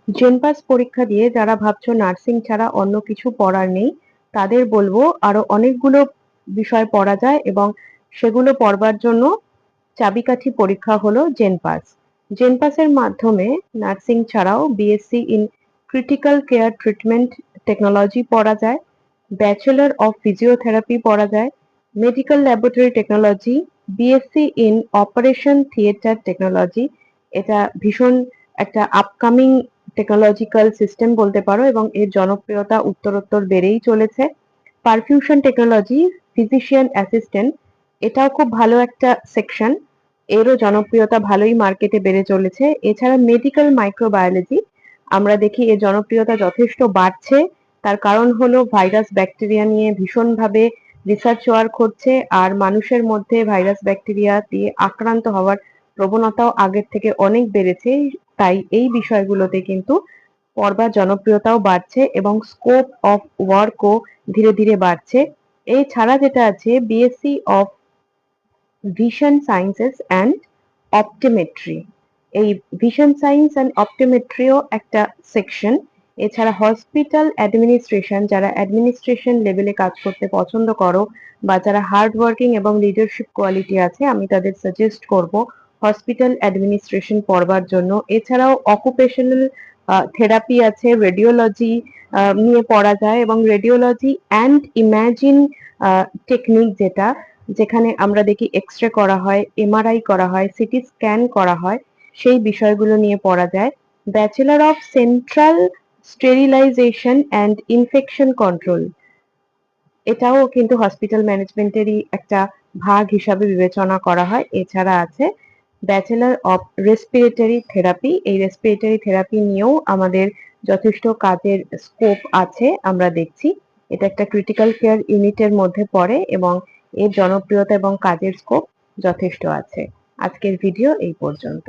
জেনপাস পরীক্ষা দিয়ে যারা ভাবছো নার্সিং ছাড়া অন্য কিছু পড়ার নেই, তাদের বলবো আরো অনেকগুলো বিষয় পড়া যায় এবং সেগুলো পড়বার জন্য চাবিকাঠি পরীক্ষা হলো জেনপাস। জেনপাসের মাধ্যমে নার্সিং ছাড়াও BSc in critical care treatment technology পড়া যায়, ব্যাচেলর অফ ফিজিওথেরাপি পড়া যায়, medical laboratory technology, BSc in operation theatre technology. এটা ভীষণ একটা আপকামিং টেকনোলজিক্যাল সিস্টেম বলতে পারো এবং এর জনপ্রিয়তা উত্তরোত্তর বেড়েই চলেছে। পারফিউশন টেকনোলজি, ফিজিশিয়ান অ্যাসিস্ট্যান্ট, এটাও খুব ভালো একটা সেকশন, এরও জনপ্রিয়তা ভালোই মার্কেটে বেড়ে চলেছে। এছাড়া মেডিকেল মাইক্রোবায়োলজি, আমরা দেখি এর জনপ্রিয়তা যথেষ্ট বাড়ছে। তার কারণ হলো ভাইরাস ব্যাকটেরিয়া নিয়ে ভীষণভাবে রিসার্চ ওয়ার্ক হচ্ছে, আর মানুষের মধ্যে ভাইরাস ব্যাকটেরিয়া দিয়ে আক্রান্ত হওয়ার প্রবণতাও আগের থেকে অনেক বেড়েছে। তাই এই বিষয়গুলোতে কিন্তু পড়বার জনপ্রিয়তাও বাড়ছে এবং স্কোপ অফ ওয়ার্কও ধীরে ধীরে বাড়ছে। এছাড়া যেটা আছে BSc of vision sciences and optometry, এই ভিশন সায়েন্স অ্যান্ড অপটোমেট্রিও একটা সেকশন। এছাড়া হসপিটাল অ্যাডমিনিস্ট্রেশন, যারা অ্যাডমিনিস্ট্রেশন লেভেলে কাজ করতে পছন্দ করো বা যারা হার্ড ওয়ার্কিং এবং লিডারশিপ কোয়ালিটি আছে, আমি তাদের সাজেস্ট করব হসপিটাল অ্যাডমিনিস্ট্রেশন পড়বার জন্য। এছাড়াও অকুপেশনাল থেরাপি আছে, রেডিওলজি নিয়ে পড়া যায় এবং রেডিওলজি অ্যান্ড ইমাজিন টেকনিক, যেটা যেখানে আমরা দেখি এক্স-রে করা হয়, এমআরআই করা হয়, সিটি স্ক্যান করা হয়, সেই বিষয়গুলো নিয়ে পড়া যায়। Bachelor of central sterilisation and infection control, এটাও কিন্তু হসপিটাল ম্যানেজমেন্টেরই একটা ভাগ হিসাবে বিবেচনা করা হয়। এছাড়া আছে ব্যাচেলর অফ রেসপিরেটরি থেরাপি, এই রেসপিরেটরি থেরাপি নিয়েও আমাদের যথেষ্ট কাজের স্কোপ আছে আমরা দেখছি। এটা একটা ক্রিটিক্যাল কেয়ার ইউনিটের মধ্যে পড়ে এবং এর জনপ্রিয়তা এবং কাজের স্কোপ যথেষ্ট আছে। আজকের ভিডিও এই পর্যন্ত।